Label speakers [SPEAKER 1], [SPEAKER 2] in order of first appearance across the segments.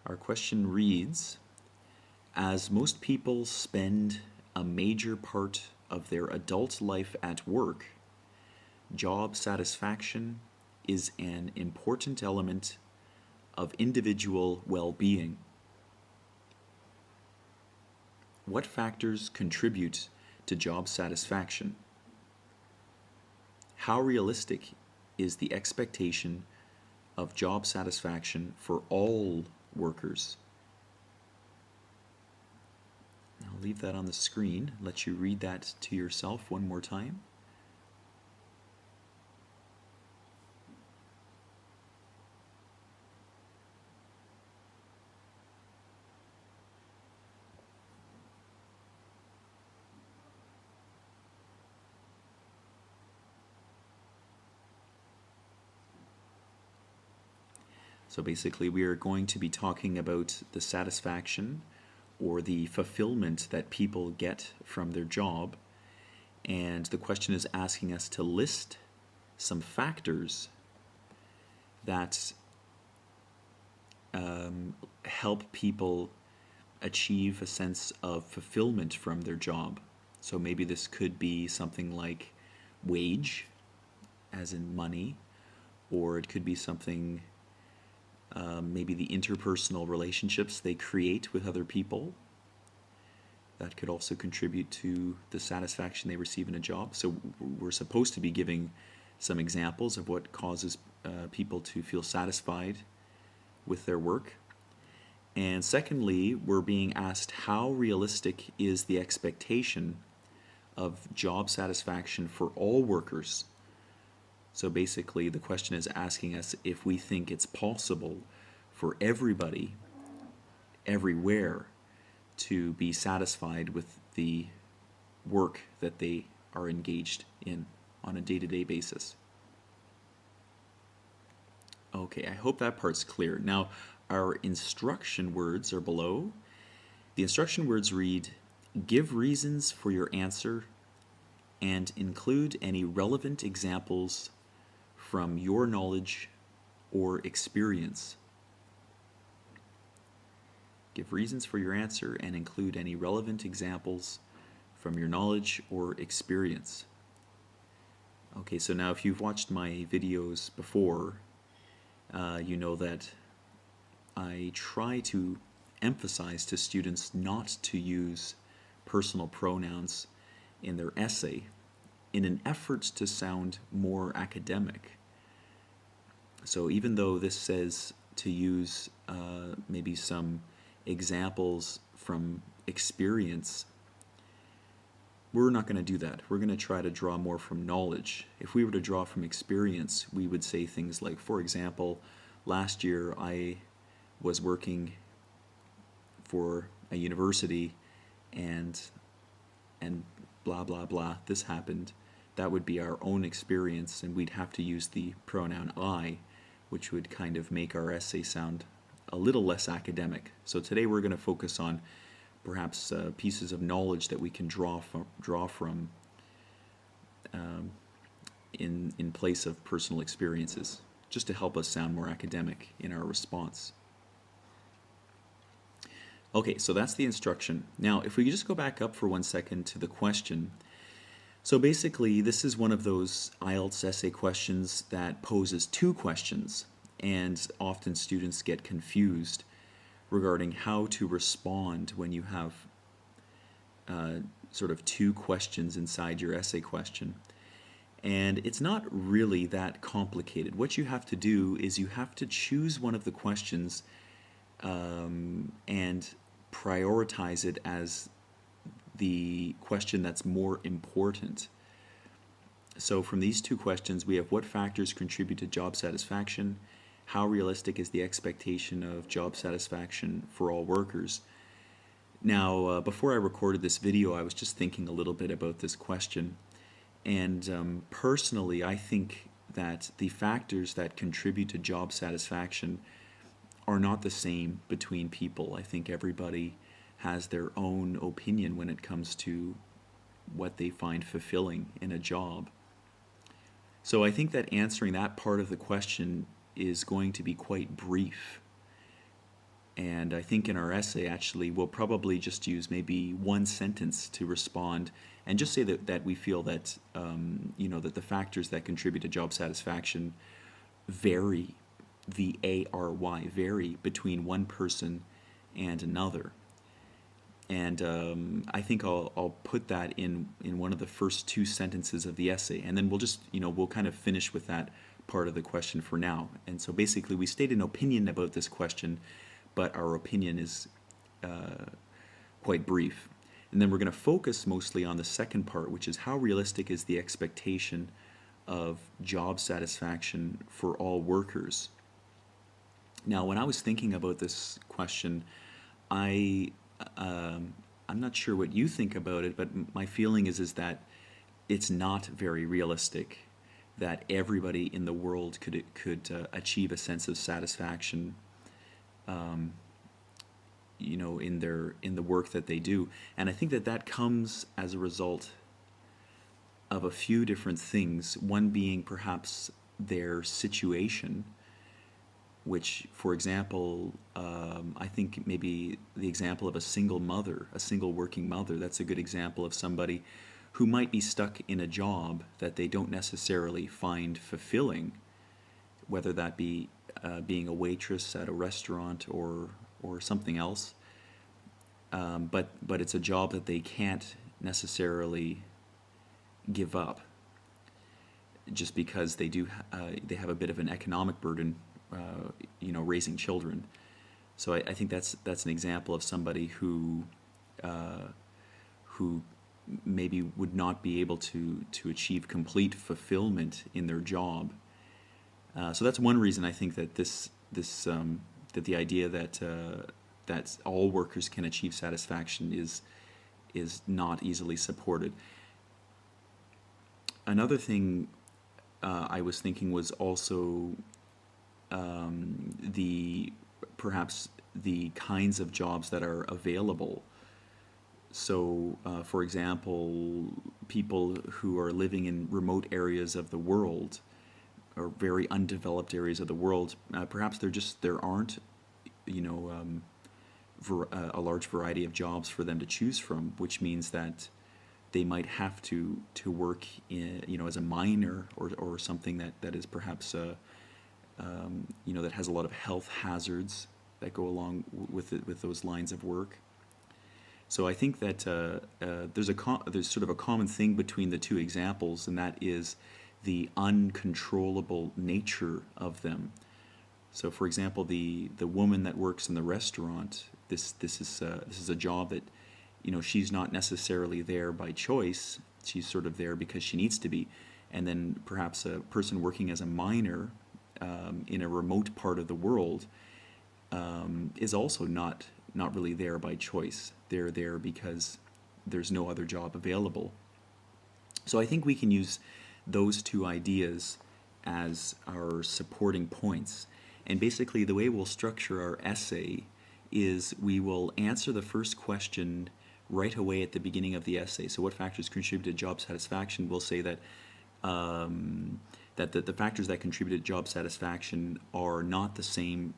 [SPEAKER 1] Our question reads, as most people spend a major part of their adult life at work, job satisfaction is an important element of individual well-being. What factors contribute to job satisfaction? How realistic is the expectation of job satisfaction for all workers? I'll leave that on the screen, let you read that to yourself one more time. So basically we are going to be talking about the satisfaction or the fulfillment that people get from their job, and the question is asking us to list some factors that help people achieve a sense of fulfillment from their job. So maybe this could be something like wage, as in money, or it could be something maybe the interpersonal relationships they create with other people. That could also contribute to the satisfaction they receive in a job. So we're supposed to be giving some examples of what causes people to feel satisfied with their work. And secondly, we're being asked how realistic is the expectation of job satisfaction for all workers. So basically the question is asking us if we think it's possible for everybody, everywhere, to be satisfied with the work that they are engaged in on a day-to-day basis. Okay, I hope that part's clear. Now, our instruction words are below. The instruction words read, give reasons for your answer and include any relevant examples from your knowledge or experience. Give reasons for your answer and include any relevant examples from your knowledge or experience. Okay, so now if you've watched my videos before, you know that I try to emphasize to students not to use personal pronouns in their essay in an effort to sound more academic. So even though this says to use maybe some examples from experience, we're not going to do that. We're going to try to draw more from knowledge. If we were to draw from experience, we would say things like, for example, last year I was working for a university and blah blah blah, this happened. That would be our own experience, and we'd have to use the pronoun I, which would kind of make our essay sound a little less academic. So today we're going to focus on perhaps pieces of knowledge that we can draw from in place of personal experiences, just to help us sound more academic in our response. Okay, so that's the instruction. Now, if we could just go back up for 1 second to the question. So basically, this is one of those IELTS essay questions that poses two questions, and often students get confused regarding how to respond when you have sort of two questions inside your essay question. And it's not really that complicated. What you have to do is you have to choose one of the questions and prioritize it as the question that's more important. So from these two questions, we have what factors contribute to job satisfaction, how realistic is the expectation of job satisfaction for all workers. Now, before I recorded this video, I was just thinking a little bit about this question, and personally, I think that the factors that contribute to job satisfaction are not the same between people. I think everybody has their own opinion when it comes to what they find fulfilling in a job. So I think that answering that part of the question is going to be quite brief. And I think in our essay, actually, we'll probably just use maybe one sentence to respond and just say that we feel that, that the factors that contribute to job satisfaction vary, V-A-R-Y, vary between one person and another. And I think I'll put that in one of the first two sentences of the essay, and then we'll just, we'll kind of finish with that part of the question for now. And so basically we state an opinion about this question, but our opinion is quite brief. And then we're going to focus mostly on the second part, which is how realistic is the expectation of job satisfaction for all workers. Now, when I was thinking about this question, I'm not sure what you think about it, but my feeling is that it's not very realistic that everybody in the world could achieve a sense of satisfaction, in the work that they do. And I think that comes as a result of a few different things. One being perhaps their situation, which, for example, I think maybe the example of a single mother, a single working mother, that's a good example of somebody who might be stuck in a job that they don't necessarily find fulfilling, whether that be being a waitress at a restaurant or something else. But it's a job that they can't necessarily give up, just because they have a bit of an economic burden, raising children. So I think that's an example of somebody who maybe would not be able to achieve complete fulfillment in their job. So that's one reason I think that that the idea that all workers can achieve satisfaction is not easily supported. Another thing I was thinking was also perhaps the kinds of jobs that are available. So, for example, people who are living in remote areas of the world, or very undeveloped areas of the world, perhaps there aren't, a large variety of jobs for them to choose from, which means that they might have to work in, as a miner or something that is perhaps that has a lot of health hazards that go along with those lines of work. So I think that there's sort of a common thing between the two examples, and that is the uncontrollable nature of them. So, for example, the woman that works in the restaurant, this is a job that, she's not necessarily there by choice. She's sort of there because she needs to be. And then perhaps a person working as a miner in a remote part of the world is also not really there by choice. They're there because there's no other job available. So I think we can use those two ideas as our supporting points. And basically the way we'll structure our essay is we will answer the first question right away at the beginning of the essay. So what factors contribute to job satisfaction? We'll say that the factors that contribute to job satisfaction are not the same,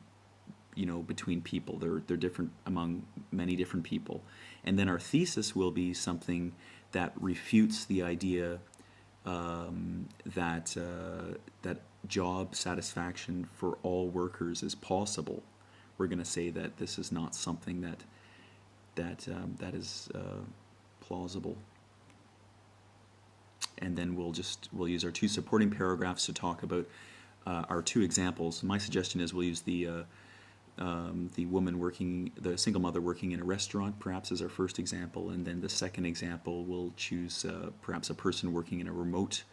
[SPEAKER 1] between people. They're different among many different people. And then our thesis will be something that refutes the idea that job satisfaction for all workers is possible. We're going to say that this is not something that is plausible. And then we'll use our two supporting paragraphs to talk about our two examples. My suggestion is we'll use the single mother working in a restaurant, perhaps, as our first example, and then the second example we'll choose perhaps a person working in a remote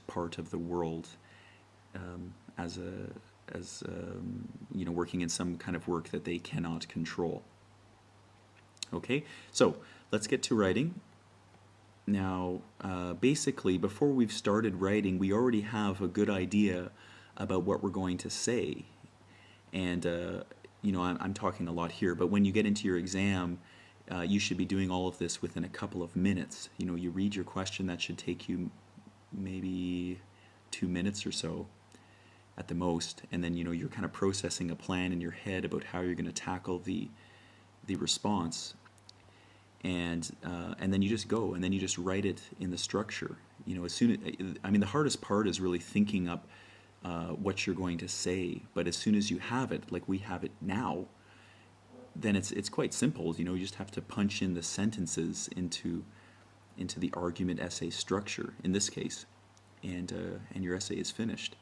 [SPEAKER 1] part of the world, working in some kind of work that they cannot control. Okay, so let's get to writing. Now, basically, before we've started writing, we already have a good idea about what we're going to say. And, I'm talking a lot here, but when you get into your exam, you should be doing all of this within a couple of minutes. You read your question, that should take you maybe 2 minutes or so. at the most, and then you're kind of processing a plan in your head about how you're going to tackle the response, and then you just go, and then you just write it in the structure. As soon I mean, the hardest part is really thinking up what you're going to say, but as soon as you have it, like we have it now, then it's quite simple. You just have to punch in the sentences into the argument essay structure in this case, and your essay is finished.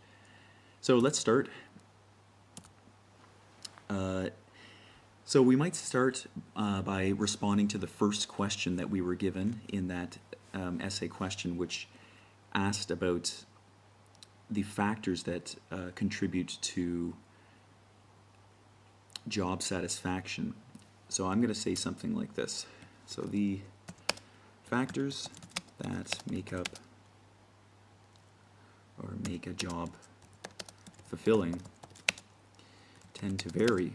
[SPEAKER 1] So let's start. So we might start by responding to the first question that we were given in that essay question, which asked about the factors that contribute to job satisfaction. So I'm going to say something like this. So the factors that make up or make a job fulfilling tend to vary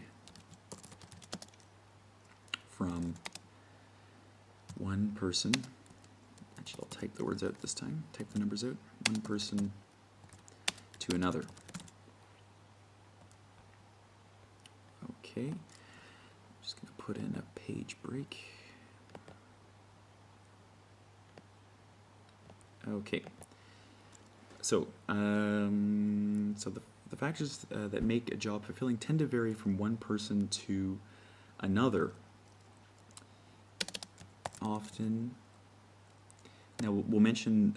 [SPEAKER 1] from one person, actually I'll type the words out this time, type the numbers out, one person to another. Okay, I'm just going to put in a page break. Okay, so the factors that make a job fulfilling tend to vary from one person to another. Often, now we'll mention,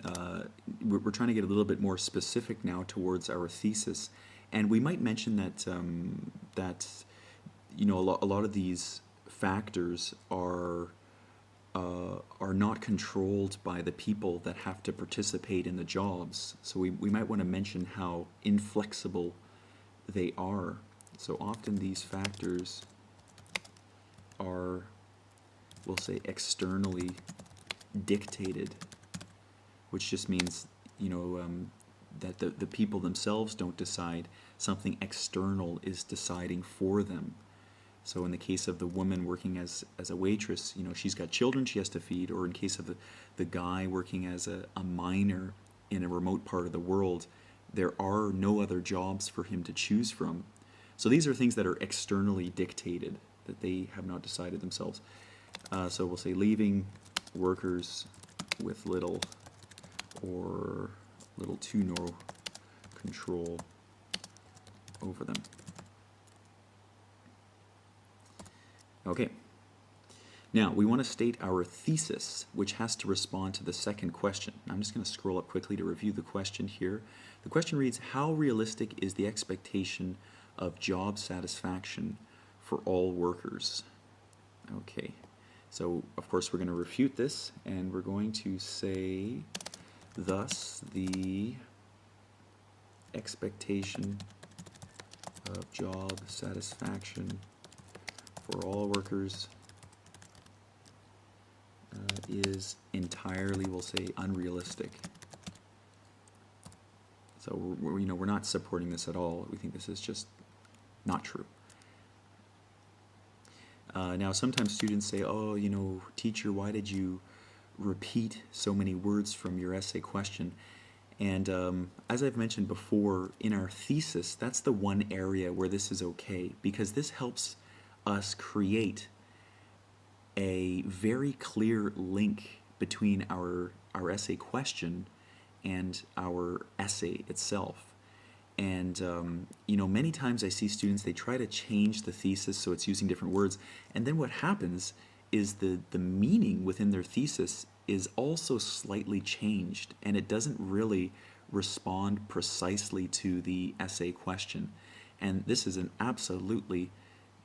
[SPEAKER 1] we're trying to get a little bit more specific now towards our thesis, and we might mention that a lot of these factors are not controlled by the people that have to participate in the jobs. So we might want to mention how inflexible they are. So often these factors are, we'll say, externally dictated, which just means that the people themselves don't decide, something external is deciding for them. So in the case of the woman working as a waitress, she's got children she has to feed, or in case of the guy working as a miner in a remote part of the world, there are no other jobs for him to choose from. So these are things that are externally dictated, that they have not decided themselves. So we'll say leaving workers with little or little to no control over them. Okay. Now, we want to state our thesis, which has to respond to the second question. I'm just going to scroll up quickly to review the question here. The question reads, how realistic is the expectation of job satisfaction for all workers? Okay. So, of course, we're going to refute this, and we're going to say, thus, the expectation of job satisfaction for all workers is entirely, we'll say, unrealistic. So we're not supporting this at all. We think this is just not true. Now sometimes students say, oh, teacher, why did you repeat so many words from your essay question? And as I've mentioned before, in our thesis, that's the one area where this is okay, because this helps us create a very clear link between our essay question and our essay itself. And many times I see students, they try to change the thesis so it's using different words, and then what happens is the meaning within their thesis is also slightly changed, and it doesn't really respond precisely to the essay question. And this is an absolutely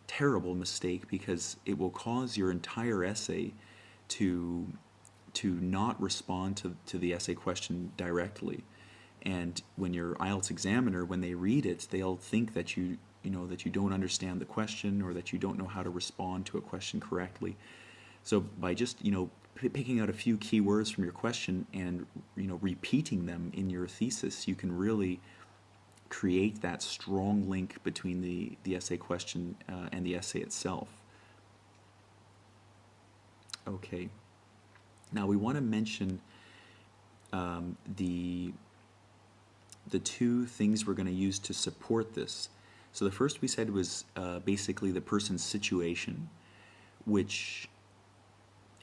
[SPEAKER 1] terrible mistake, because it will cause your entire essay to not respond to the essay question directly. And when your IELTS examiner, when they read it, they'll think that you don't understand the question, or that you don't know how to respond to a question correctly. So by just picking out a few key words from your question and repeating them in your thesis, you can really create that strong link between the essay question and the essay itself. Okay. Now we want to mention the two things we're going to use to support this. So the first we said was basically the person's situation, which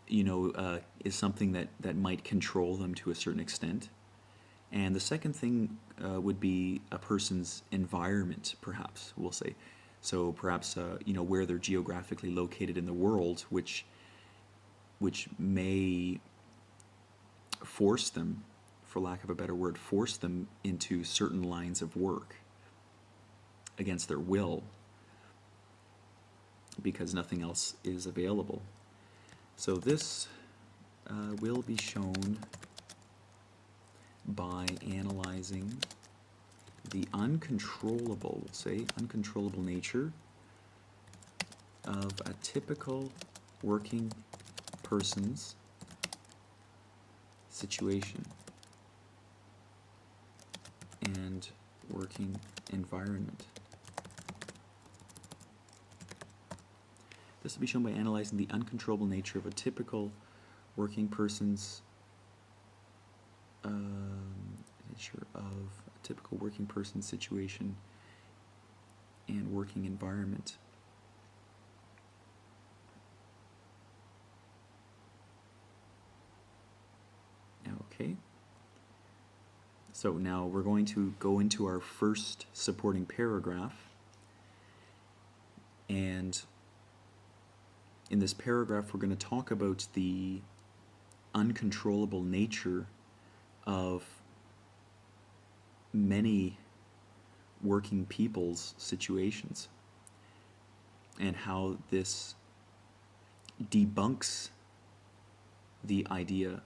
[SPEAKER 1] is something that might control them to a certain extent. And the second thing would be a person's environment, perhaps, we'll say. So perhaps, where they're geographically located in the world, which may force them, for lack of a better word, force them into certain lines of work against their will because nothing else is available. So this will be shown by analyzing the uncontrollable, we'll say, uncontrollable nature of a typical working person's situation and working environment. This will be shown by analyzing the uncontrollable nature of a typical working person's situation and working environment. Okay. So now we're going to go into our first supporting paragraph, and in this paragraph we're going to talk about the uncontrollable nature of many working people's situations and how this debunks the idea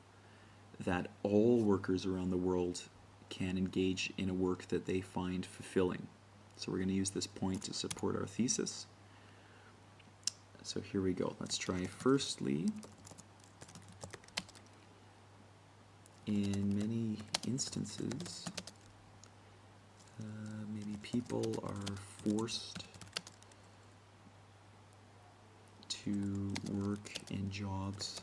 [SPEAKER 1] that all workers around the world can engage in a work that they find fulfilling. So we're going to use this point to support our thesis. So here we go. Let's try firstly, in many instances, maybe people are forced to work in jobs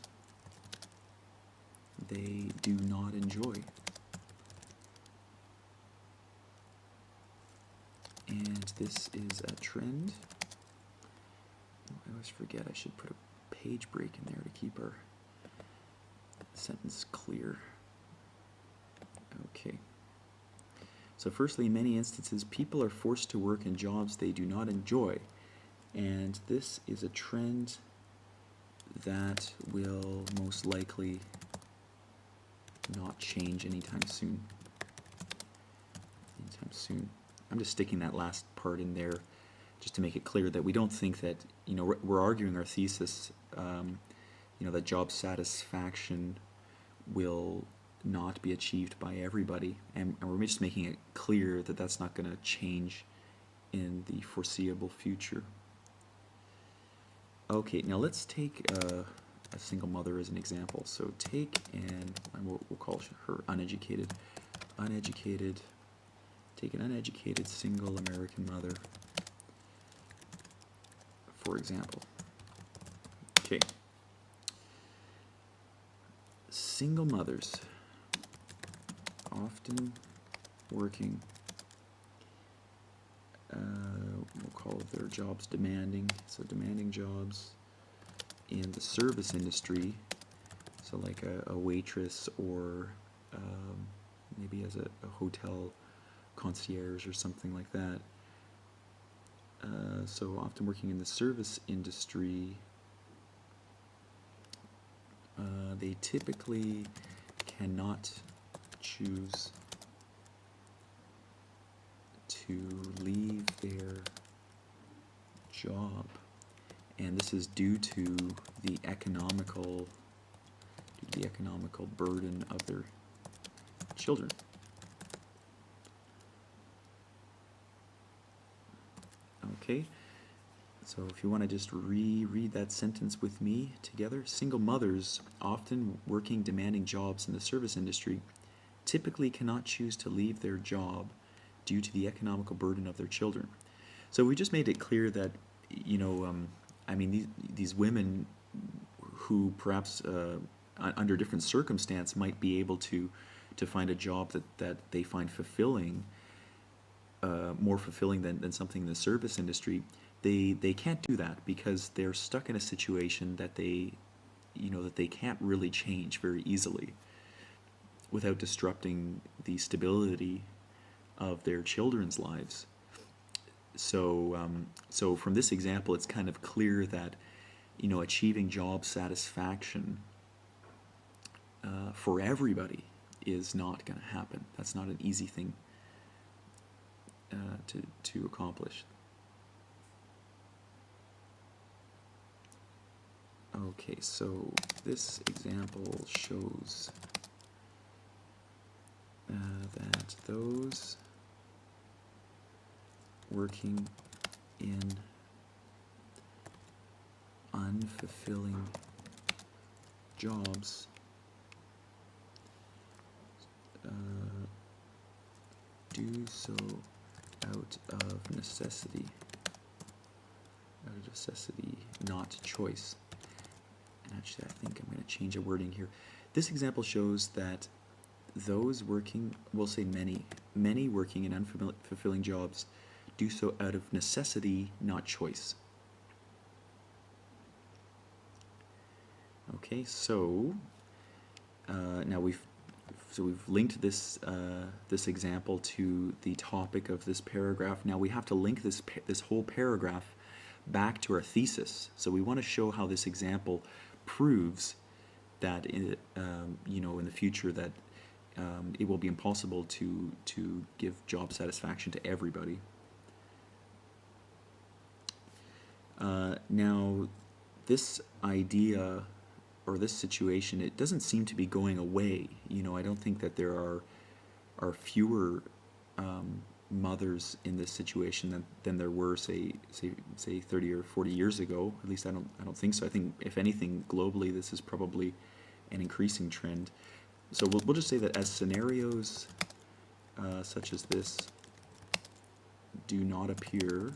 [SPEAKER 1] they do not enjoy. And this is a trend. I always forget I should put a page break in there to keep our sentence clear. Okay. So firstly, in many instances, people are forced to work in jobs they do not enjoy. And this is a trend that will most likely not change anytime soon. I'm just sticking that last part in there just to make it clear that we don't think that, we're arguing our thesis, that job satisfaction will not be achieved by everybody, and we're just making it clear that that's not going to change in the foreseeable future. Okay, now let's take a single mother as an example. So take, and we'll call her uneducated. Take an uneducated single American mother, for example. Okay. Single mothers, often working, we'll call their jobs demanding, so demanding jobs in the service industry, so like a waitress or maybe as a hotel concierge or something like that. So often working in the service industry, they typically cannot choose to leave their job, and this is due to the economical burden of their children. Okay, so if you want to just reread that sentence with me together. Single mothers, often working demanding jobs in the service industry, typically cannot choose to leave their job due to the economical burden of their children. So we just made it clear that, these women who perhaps under different circumstance might be able to to find a job that they find fulfilling, more fulfilling than something in the service industry, they can't do that because they're stuck in a situation that they can't really change very easily without disrupting the stability of their children's lives. So from this example, it's kind of clear that achieving job satisfaction for everybody is not going to happen. That's not an easy thing to accomplish. Okay, so this example shows that those working in unfulfilling jobs do so out of necessity, not choice. And actually, I think I'm going to change the wording here. This example shows that those working, we'll say many working in unfulfilling jobs do so out of necessity, not choice. Okay, so now we've linked this this example to the topic of this paragraph. Now we have to link this whole paragraph back to our thesis. So we want to show how this example proves that in the future that it will be impossible to give job satisfaction to everybody. Now, this idea or this situation, it doesn't seem to be going away. I don't think that there are fewer mothers in this situation than there were, say 30 or 40 years ago. At least I don't think so. I think if anything, globally, this is probably an increasing trend. So we'll just say that as scenarios such as this do not appear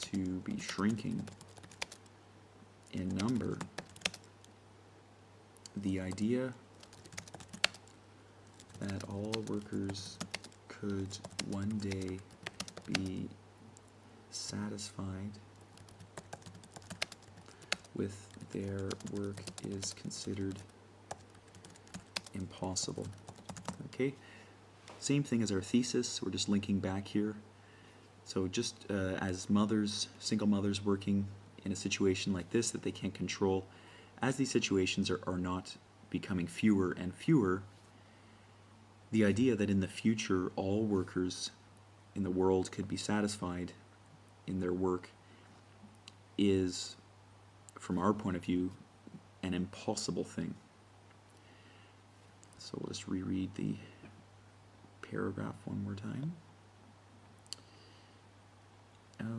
[SPEAKER 1] to be shrinking in number, the idea that all workers could one day be satisfied with their work is considered impossible. Okay, same thing as our thesis, we're just linking back here. So just as mothers, single mothers working in a situation like this that they can't control, as these situations are not becoming fewer and fewer, the idea that in the future all workers in the world could be satisfied in their work is, from our point of view, an impossible thing. So we'll just reread the paragraph one more time.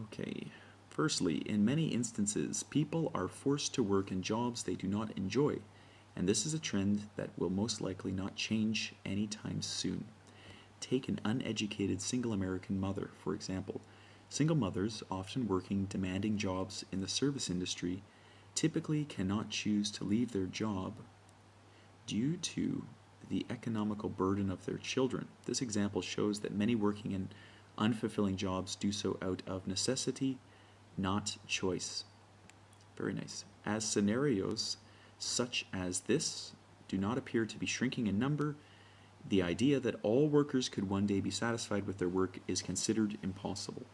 [SPEAKER 1] Okay. Firstly, in many instances, people are forced to work in jobs they do not enjoy, and this is a trend that will most likely not change anytime soon. Take an uneducated single American mother, for example. Single mothers, often working demanding jobs in the service industry, typically cannot choose to leave their job due to the economical burden of their children. This example shows that many working in unfulfilling jobs do so out of necessity, not choice. Very nice. As scenarios such as this do not appear to be shrinking in number, the idea that all workers could one day be satisfied with their work is considered impossible.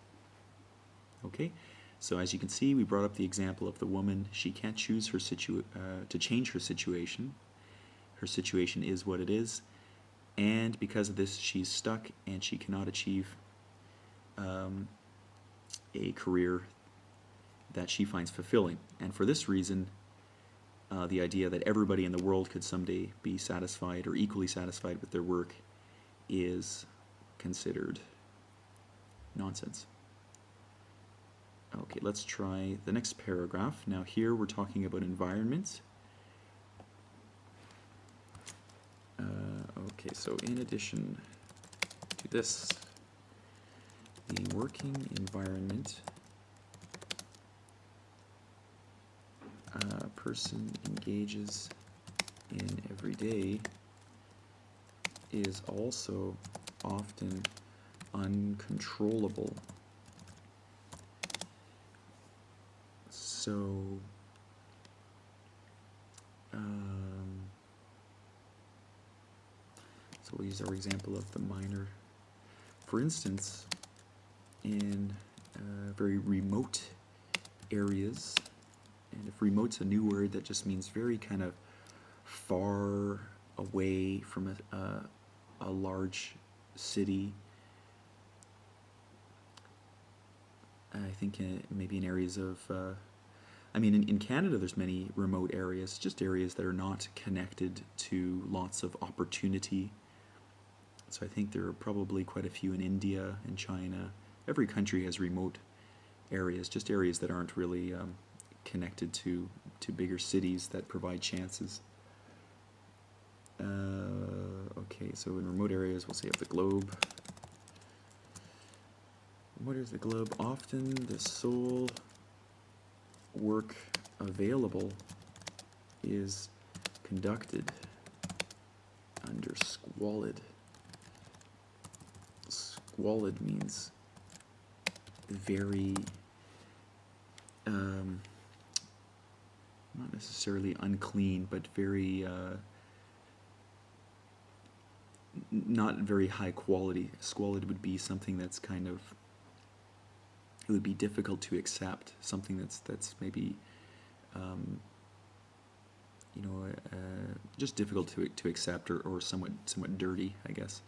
[SPEAKER 1] Okay, so as you can see, we brought up the example of the woman. She can't choose her to change her situation. Her situation is what it is, and because of this, she's stuck and she cannot achieve a career that she finds fulfilling. And for this reason, the idea that everybody in the world could someday be satisfied or equally satisfied with their work is considered nonsense. Okay, let's try the next paragraph. Now here we're talking about environment. Okay, so in addition to this, the working environment a person engages in every day is also often uncontrollable. So, so we'll use our example of the minor. For instance, in very remote areas, and if remote's a new word, that just means very kind of far away from a large city. I think maybe in areas of, I mean, in Canada there's many remote areas, just areas that are not connected to lots of opportunity. So I think there are probably quite a few in India and China. Every country has remote areas, just areas that aren't really connected to bigger cities that provide chances. Okay, so in remote areas, we'll say of the globe. What is the globe? Often the sole work available is conducted under squalid. Squalid means very, not necessarily unclean, but very, not very high quality. Squalid would be something that's kind of, it would be difficult to accept, something that's maybe, you know, just difficult to accept, or somewhat dirty, I guess.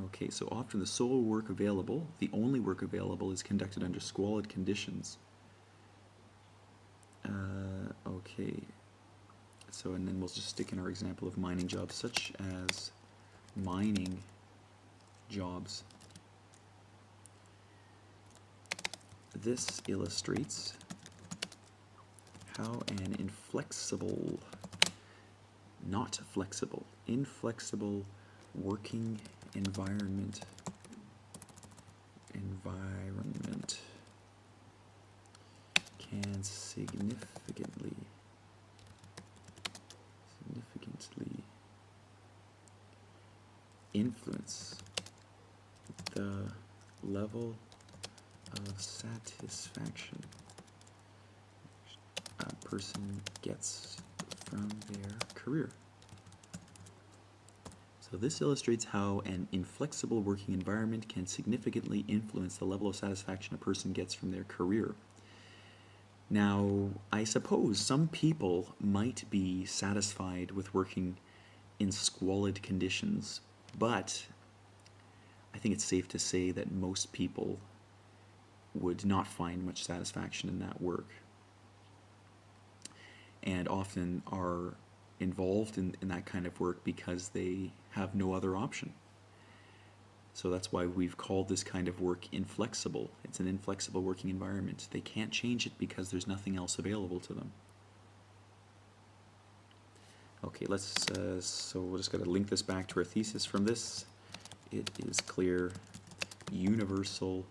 [SPEAKER 1] Okay, so often the sole work available, the only work available, is conducted under squalid conditions. Okay, so and then we'll just stick in our example of mining jobs, such as mining jobs. This illustrates how an inflexible, not flexible, inflexible working environment can significantly influence the level of satisfaction a person gets from their career. So this illustrates how an inflexible working environment can significantly influence the level of satisfaction a person gets from their career. Now, I suppose some people might be satisfied with working in squalid conditions, but I think it's safe to say that most people would not find much satisfaction in that work, and often are involved in that kind of work because they have no other option. So that's why we've called this kind of work inflexible. It's an inflexible working environment. They can't change it because there's nothing else available to them. Okay, so we'll just got to link this back to our thesis from this. It is clear universal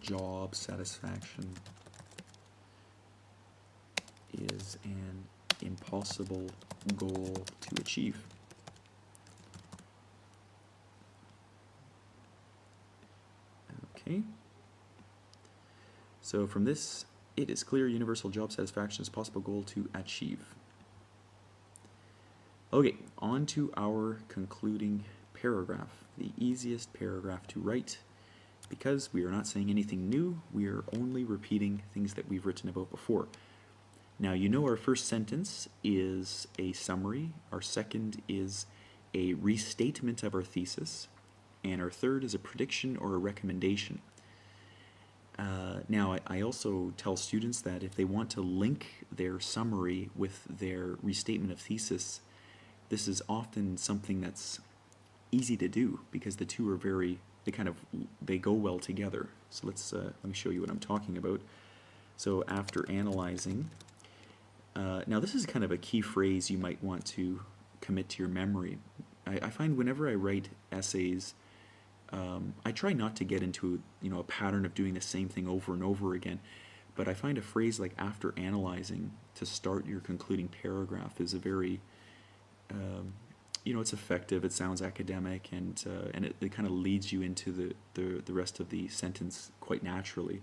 [SPEAKER 1] job satisfaction is an impossible goal to achieve. Okay. So from this, it is clear universal job satisfaction is a possible goal to achieve. Okay, on to our concluding paragraph, the easiest paragraph to write, because we are not saying anything new, we are only repeating things that we've written about before. Now, you know our first sentence is a summary, our second is a restatement of our thesis, and our third is a prediction or a recommendation. Now, I also tell students that if they want to link their summary with their restatement of thesis, this is often something that's easy to do because the two are they go well together. So let me show you what I'm talking about. So after analyzing, now this is kind of a key phrase you might want to commit to your memory. I find whenever I write essays, I try not to get into a pattern of doing the same thing over and over again, but I find a phrase like "after analyzing" to start your concluding paragraph is a very, it's effective. It sounds academic, and it kind of leads you into the rest of the sentence quite naturally.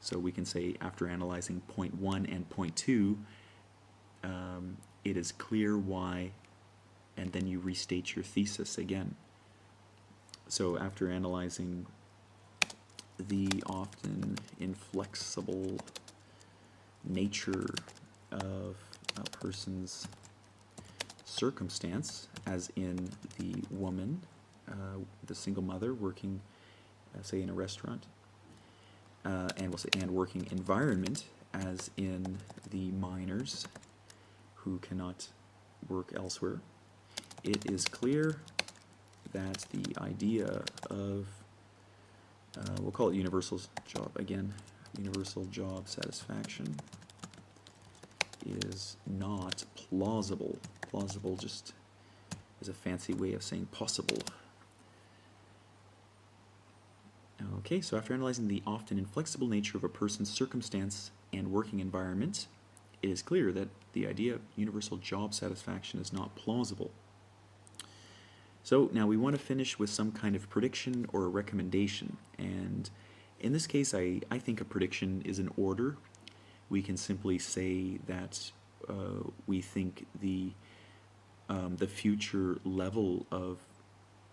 [SPEAKER 1] So we can say, after analyzing point 1 and point 2, it is clear why, and then you restate your thesis again. So after analyzing the often inflexible nature of a person's circumstance, as in the woman, the single mother working, say, in a restaurant, and we'll say, and working environment, as in the minors who cannot work elsewhere, it is clear that the idea of, we'll call it universal job again, universal job satisfaction is not plausible. Plausible just is a fancy way of saying possible. Okay, so after analyzing the often inflexible nature of a person's circumstance and working environment, it is clear that the idea of universal job satisfaction is not plausible. So now we want to finish with some kind of prediction or a recommendation, and in this case I think a prediction is an order. We can simply say that we think the future level of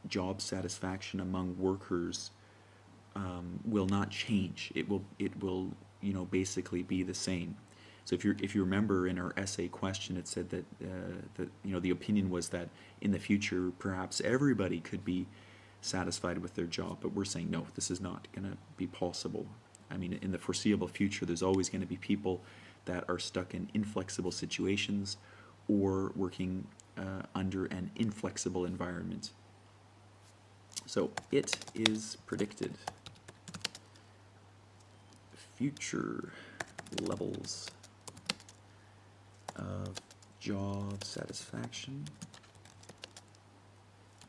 [SPEAKER 1] job satisfaction among workers will not change. It will basically be the same. So if you remember in our essay question, it said that the opinion was that in the future perhaps everybody could be satisfied with their job, but we're saying no, this is not going to be possible. I mean, in the foreseeable future, there's always going to be people that are stuck in inflexible situations or working under an inflexible environment. So it is predicted future levels of job satisfaction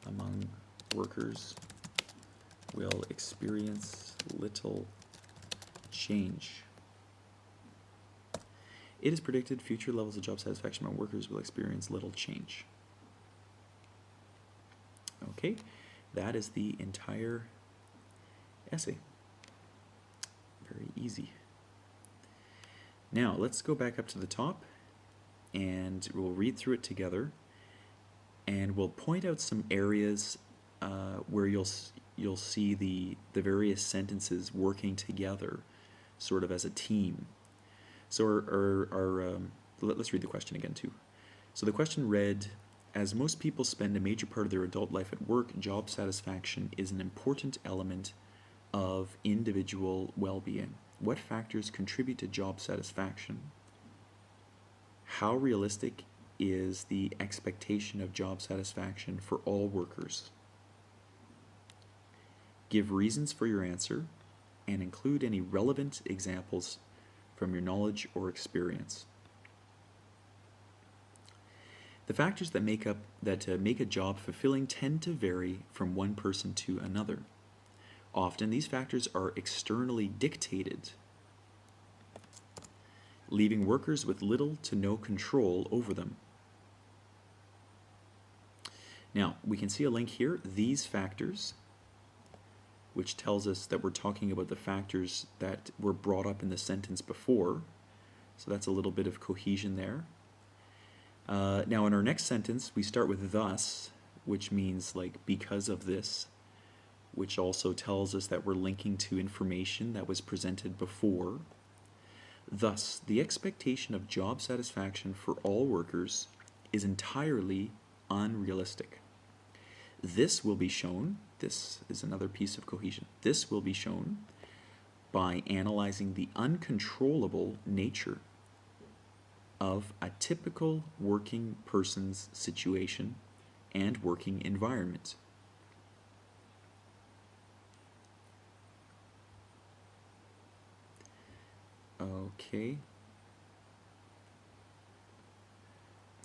[SPEAKER 1] among workers will experience little change. It is predicted future levels of job satisfaction among workers will experience little change. Okay, that is the entire essay. Very easy. Now let's go back up to the top and we'll read through it together, and we'll point out some areas where you'll see the various sentences working together, sort of as a team. So let's read the question again too. So the question read, as most people spend a major part of their adult life at work, job satisfaction is an important element of individual well-being. What factors contribute to job satisfaction? How realistic is the expectation of job satisfaction for all workers? Give reasons for your answer and include any relevant examples from your knowledge or experience. The factors that make a job fulfilling tend to vary from one person to another. Often these factors are externally dictated, leaving workers with little to no control over them. Now, we can see a link here, these factors, which tells us that we're talking about the factors that were brought up in the sentence before. So that's a little bit of cohesion there. Now in our next sentence, we start with thus, which means like because of this, which also tells us that we're linking to information that was presented before. Thus, the expectation of job satisfaction for all workers is entirely unrealistic. This will be shown, this is another piece of cohesion, this will be shown by analyzing the uncontrollable nature of a typical working person's situation and working environment. Okay.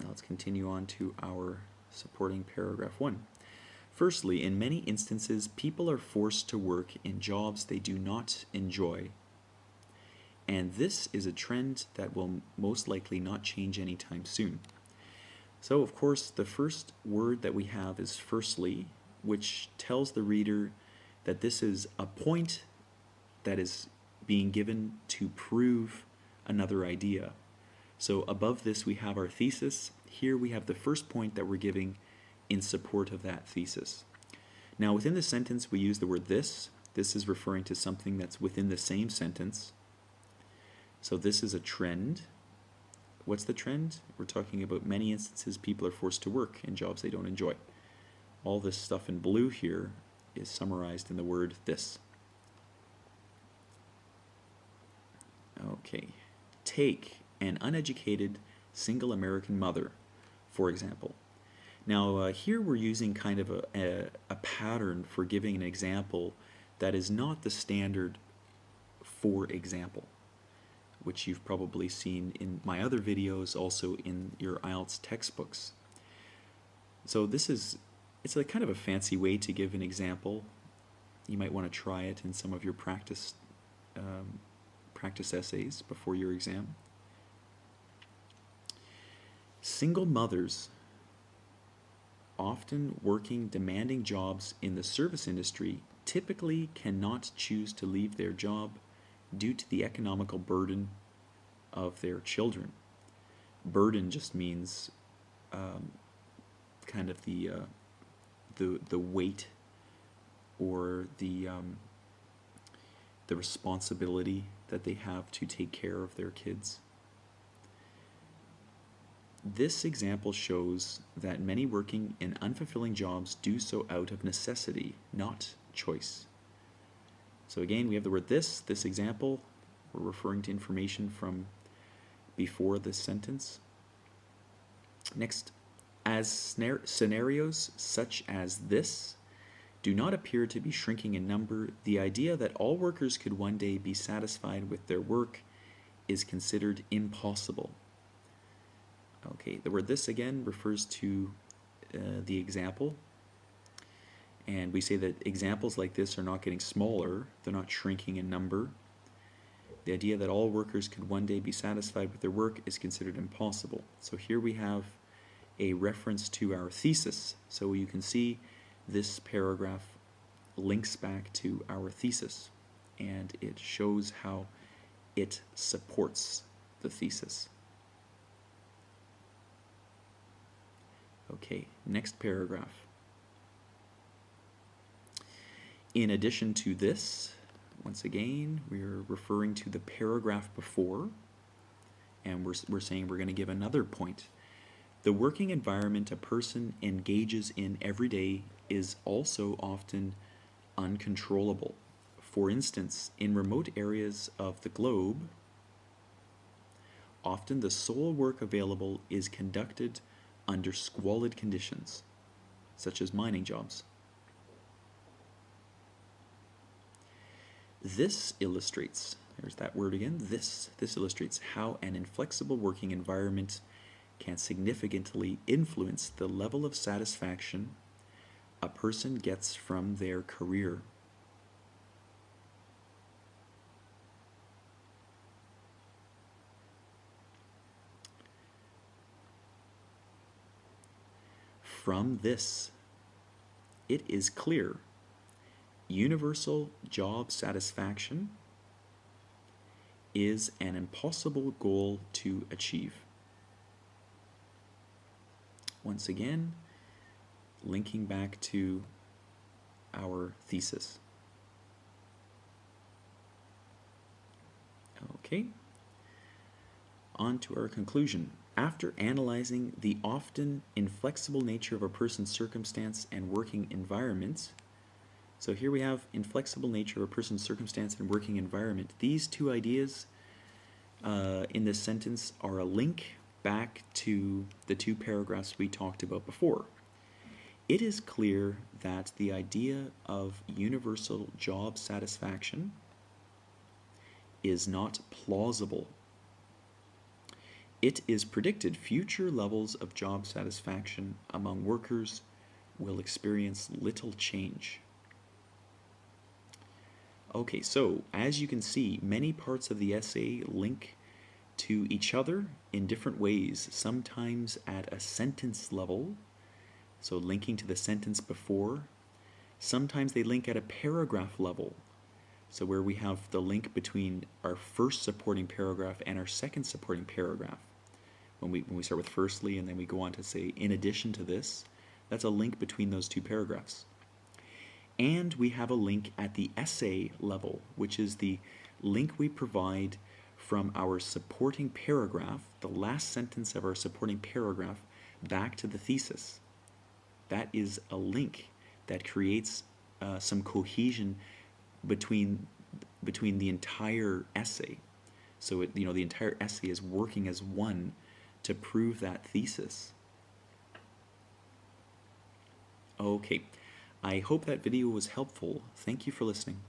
[SPEAKER 1] Now let's continue on to our supporting paragraph 1. Firstly, in many instances, people are forced to work in jobs they do not enjoy and this is a trend that will most likely not change anytime soon. So, of course, the first word that we have is firstly, which tells the reader that this is a point that is being given to prove another idea. So above this we have our thesis. Here we have the first point that we're giving in support of that thesis. Now within the sentence we use the word this. This is referring to something that's within the same sentence. So this is a trend. What's the trend? We're talking about many instances people are forced to work in jobs they don't enjoy. All this stuff in blue here is summarized in the word this. Okay, take an uneducated single American mother, for example. Now here we're using kind of a pattern for giving an example that is not the standard for example, which you've probably seen in my other videos, also in your IELTS textbooks. So it's a kind of a fancy way to give an example. You might want to try it in some of your practice essays before your exam. Single mothers, often working demanding jobs in the service industry, typically cannot choose to leave their job due to the economical burden of their children. Burden just means kind of the weight or the responsibility that they have to take care of their kids. This example shows that many working in unfulfilling jobs do so out of necessity, not choice. So again, we have the word this example. We're referring to information from before this sentence. Next, as scenarios such as this do not appear to be shrinking in number, the idea that all workers could one day be satisfied with their work is considered impossible. Okay, the word this again refers to the example, and we say that examples like this are not getting smaller, they're not shrinking in number. The idea that all workers could one day be satisfied with their work is considered impossible. So here we have a reference to our thesis. So you can see this paragraph links back to our thesis, and it shows how it supports the thesis. Okay, next paragraph. In addition to this, once again, we're referring to the paragraph before, and we're saying we're going to give another point. The working environment a person engages in every day is also often uncontrollable. For instance, in remote areas of the globe, often the sole work available is conducted under squalid conditions, such as mining jobs. This illustrates, there's that word again, this illustrates how an inflexible working environment can significantly influence the level of satisfaction a person gets from their career. From this, it is clear universal job satisfaction is an impossible goal to achieve. Once again, linking back to our thesis. Okay, on to our conclusion. After analyzing the often inflexible nature of a person's circumstance and working environment, so here we have inflexible nature of a person's circumstance and working environment. These two ideas in this sentence are a link back to the two paragraphs we talked about before. It is clear that the idea of universal job satisfaction is not plausible. It is predicted future levels of job satisfaction among workers will experience little change. Okay, so as you can see, many parts of the essay link to each other in different ways, sometimes at a sentence level, so linking to the sentence before. Sometimes they link at a paragraph level, so where we have the link between our first supporting paragraph and our second supporting paragraph. When we start with firstly and then we go on to say in addition to this, that's a link between those two paragraphs. And we have a link at the essay level, which is the link we provide from our supporting paragraph, the last sentence of our supporting paragraph, back to the thesis. That is a link that creates some cohesion between the entire essay. So the entire essay is working as one to prove that thesis. Okay, I hope that video was helpful. Thank you for listening.